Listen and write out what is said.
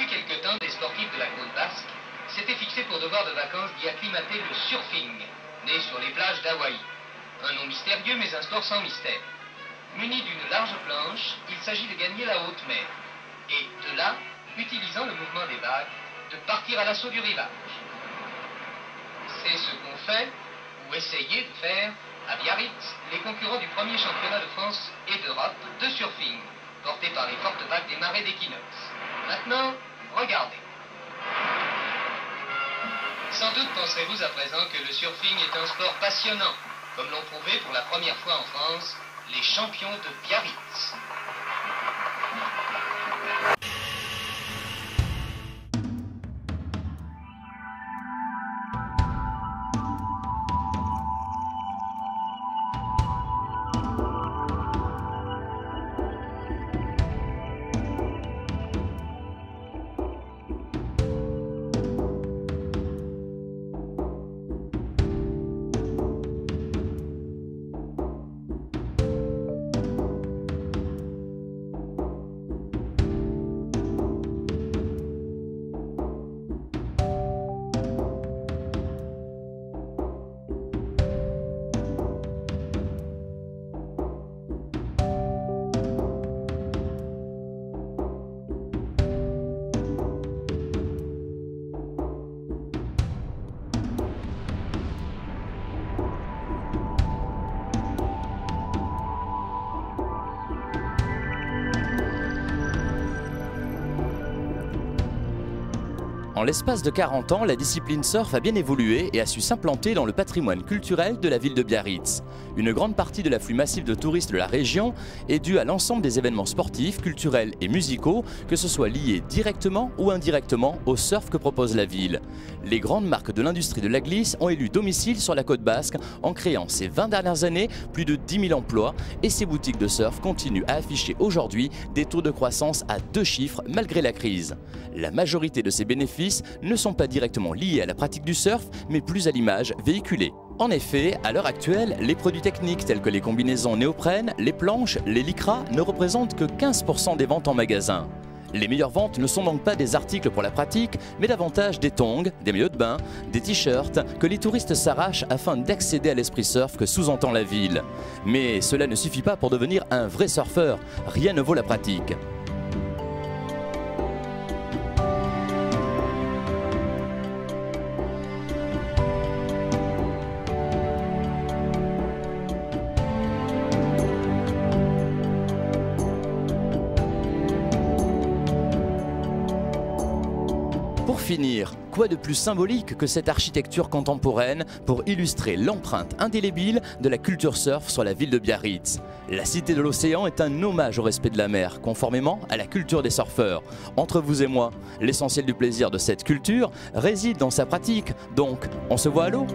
Depuis quelque temps, des sportifs de la côte basque s'étaient fixés pour devoir de vacances d'y acclimater le surfing, né sur les plages d'Hawaï. Un nom mystérieux, mais un sport sans mystère. Muni d'une large planche, il s'agit de gagner la haute mer. Et de là, utilisant le mouvement des vagues, de partir à l'assaut du rivage. C'est ce qu'ont fait, ou essayé de faire, à Biarritz, les concurrents du premier championnat de France et d'Europe de surfing, porté par les fortes vagues des marais d'équinoxe. Maintenant, regardez. Sans doute penserez-vous à présent que le surfing est un sport passionnant, comme l'ont prouvé pour la première fois en France les champions de Biarritz. En l'espace de 40 ans, la discipline surf a bien évolué et a su s'implanter dans le patrimoine culturel de la ville de Biarritz. Une grande partie de l'afflux massif de touristes de la région est due à l'ensemble des événements sportifs, culturels et musicaux, que ce soit liés directement ou indirectement au surf que propose la ville. Les grandes marques de l'industrie de la glisse ont élu domicile sur la côte basque en créant ces 20 dernières années plus de 10 000 emplois et ces boutiques de surf continuent à afficher aujourd'hui des taux de croissance à 2 chiffres malgré la crise. La majorité de ces bénéfices ne sont pas directement liés à la pratique du surf, mais plus à l'image véhiculée. En effet, à l'heure actuelle, les produits techniques tels que les combinaisons néoprène, les planches, les lycras ne représentent que 15% des ventes en magasin. Les meilleures ventes ne sont donc pas des articles pour la pratique, mais davantage des tongs, des maillots de bain, des t-shirts que les touristes s'arrachent afin d'accéder à l'esprit surf que sous-entend la ville. Mais cela ne suffit pas pour devenir un vrai surfeur, rien ne vaut la pratique. Pour finir, quoi de plus symbolique que cette architecture contemporaine pour illustrer l'empreinte indélébile de la culture surf sur la ville de Biarritz. La Cité de l'Océan est un hommage au respect de la mer, conformément à la culture des surfeurs. Entre vous et moi, l'essentiel du plaisir de cette culture réside dans sa pratique, donc on se voit à l'eau ?